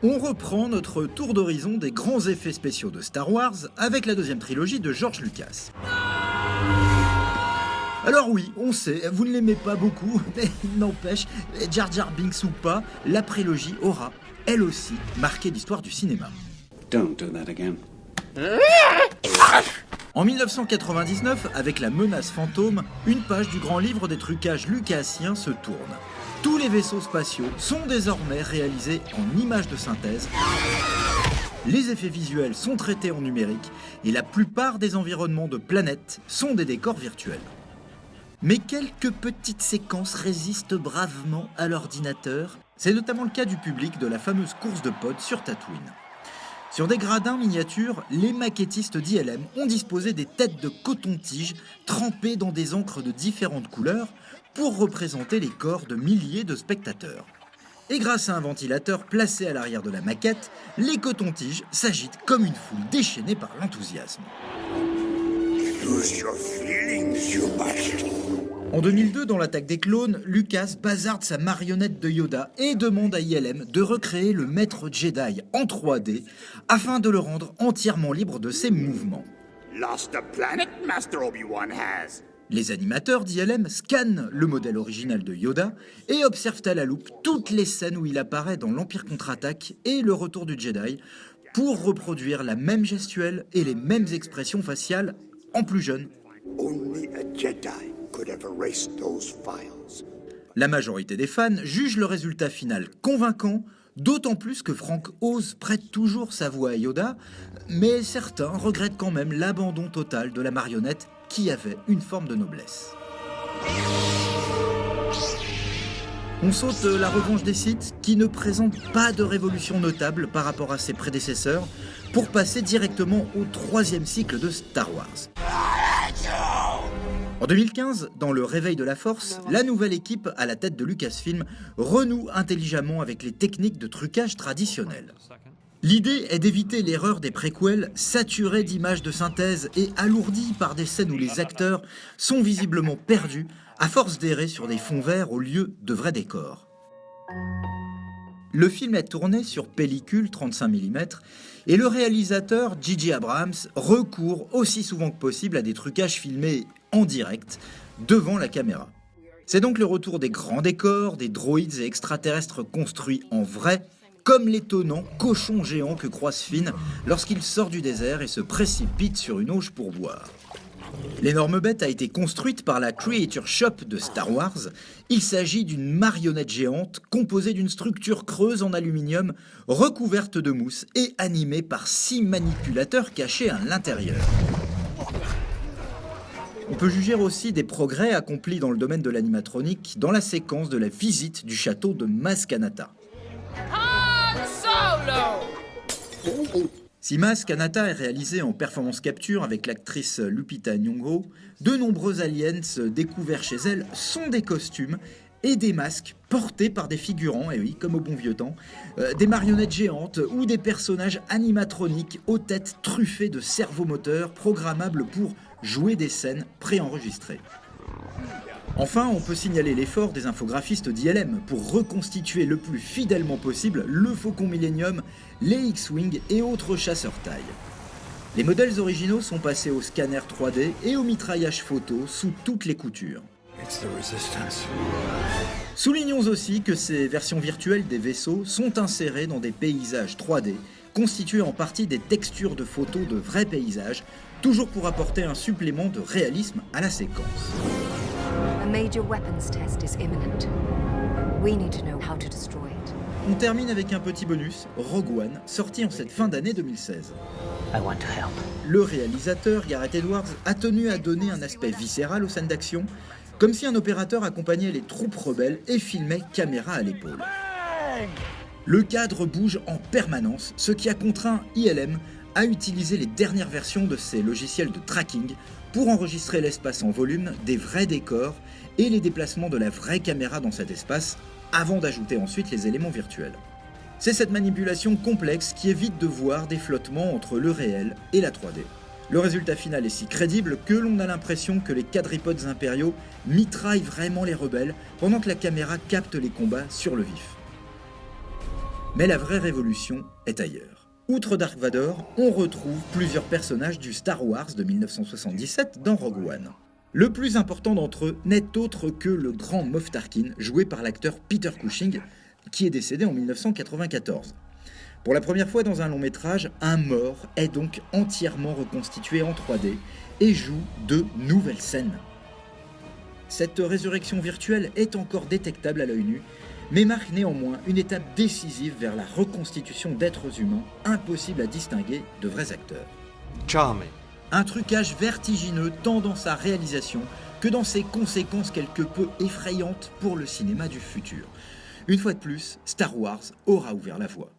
On reprend notre tour d'horizon des grands effets spéciaux de Star Wars avec la deuxième trilogie de George Lucas. Alors oui, on sait, vous ne l'aimez pas beaucoup, mais il n'empêche, Jar Jar Binks ou pas, la prélogie aura, elle aussi, marqué l'histoire du cinéma. Don't do that again. En 1999, avec la menace fantôme, une page du grand livre des trucages lucasiens se tourne. Tous les vaisseaux spatiaux sont désormais réalisés en images de synthèse. Les effets visuels sont traités en numérique et la plupart des environnements de planètes sont des décors virtuels. Mais quelques petites séquences résistent bravement à l'ordinateur. C'est notamment le cas du public de la fameuse course de pod sur Tatooine. Sur des gradins miniatures, les maquettistes d'ILM ont disposé des têtes de coton-tige trempées dans des encres de différentes couleurs pour représenter les corps de milliers de spectateurs. Et grâce à un ventilateur placé à l'arrière de la maquette, les cotons-tiges s'agitent comme une foule déchaînée par l'enthousiasme. Use your feelings, you bastard. En 2002, dans l'attaque des clones, Lucas bazarde sa marionnette de Yoda et demande à ILM de recréer le maître Jedi en 3D afin de le rendre entièrement libre de ses mouvements. Lost a planet, Master Obi-Wan has. Les animateurs d'ILM scannent le modèle original de Yoda et observent à la loupe toutes les scènes où il apparaît dans l'Empire contre-attaque et le retour du Jedi pour reproduire la même gestuelle et les mêmes expressions faciales en plus jeune. Only a Jedi could have erased those files. La majorité des fans jugent le résultat final convaincant, d'autant plus que Frank Oz prête toujours sa voix à Yoda, mais certains regrettent quand même l'abandon total de la marionnette qui avait une forme de noblesse. On saute la revanche des Sith, qui ne présente pas de révolution notable par rapport à ses prédécesseurs, pour passer directement au troisième cycle de Star Wars. En 2015, dans le Réveil de la Force, la nouvelle équipe à la tête de Lucasfilm renoue intelligemment avec les techniques de trucage traditionnelles. L'idée est d'éviter l'erreur des préquels saturés d'images de synthèse et alourdis par des scènes où les acteurs sont visiblement perdus à force d'errer sur des fonds verts au lieu de vrais décors. Le film est tourné sur pellicule 35 mm et le réalisateur J.J. Abrams recourt aussi souvent que possible à des trucages filmés en direct devant la caméra. C'est donc le retour des grands décors, des droïdes et extraterrestres construits en vrai, comme l'étonnant cochon géant que croise Finn lorsqu'il sort du désert et se précipite sur une auge pour boire. L'énorme bête a été construite par la Creature Shop de Star Wars. Il s'agit d'une marionnette géante composée d'une structure creuse en aluminium recouverte de mousse et animée par 6 manipulateurs cachés à l'intérieur. On peut juger aussi des progrès accomplis dans le domaine de l'animatronique dans la séquence de la visite du château de Maz Kanata. Si Maz Kanata est réalisé en performance capture avec l'actrice Lupita Nyong'o, de nombreux aliens découverts chez elle sont des costumes et des masques portés par des figurants, et oui, comme au bon vieux temps, des marionnettes géantes ou des personnages animatroniques aux têtes truffées de servomoteurs programmables pour jouer des scènes préenregistrées. Enfin, on peut signaler l'effort des infographistes d'ILM pour reconstituer le plus fidèlement possible le Faucon Millenium, les X-Wing et autres chasseurs taille. Les modèles originaux sont passés au scanner 3D et au mitraillage photo sous toutes les coutures. Soulignons aussi que ces versions virtuelles des vaisseaux sont insérées dans des paysages 3D, constitués en partie des textures de photos de vrais paysages, toujours pour apporter un supplément de réalisme à la séquence. A major weapons test is imminent. We need to know how to destroy it. On termine avec un petit bonus, Rogue One, sorti en cette fin d'année 2016. I want to help. Le réalisateur, Gareth Edwards, a tenu à donner un aspect viscéral aux scènes d'action, comme si un opérateur accompagnait les troupes rebelles et filmait caméra à l'épaule. Le cadre bouge en permanence, ce qui a contraint ILM à utiliser les dernières versions de ses logiciels de tracking pour enregistrer l'espace en volume, des vrais décors et les déplacements de la vraie caméra dans cet espace, avant d'ajouter ensuite les éléments virtuels. C'est cette manipulation complexe qui évite de voir des flottements entre le réel et la 3D. Le résultat final est si crédible que l'on a l'impression que les quadripodes impériaux mitraillent vraiment les rebelles pendant que la caméra capte les combats sur le vif. Mais la vraie révolution est ailleurs. Outre Dark Vador, on retrouve plusieurs personnages du Star Wars de 1977 dans Rogue One. Le plus important d'entre eux n'est autre que le grand Moff Tarkin, joué par l'acteur Peter Cushing, qui est décédé en 1994. Pour la première fois dans un long métrage, un mort est donc entièrement reconstitué en 3D et joue de nouvelles scènes. Cette résurrection virtuelle est encore détectable à l'œil nu, mais marque néanmoins une étape décisive vers la reconstitution d'êtres humains impossible à distinguer de vrais acteurs. Charming. Un trucage vertigineux tant dans sa réalisation que dans ses conséquences quelque peu effrayantes pour le cinéma du futur. Une fois de plus, Star Wars aura ouvert la voie.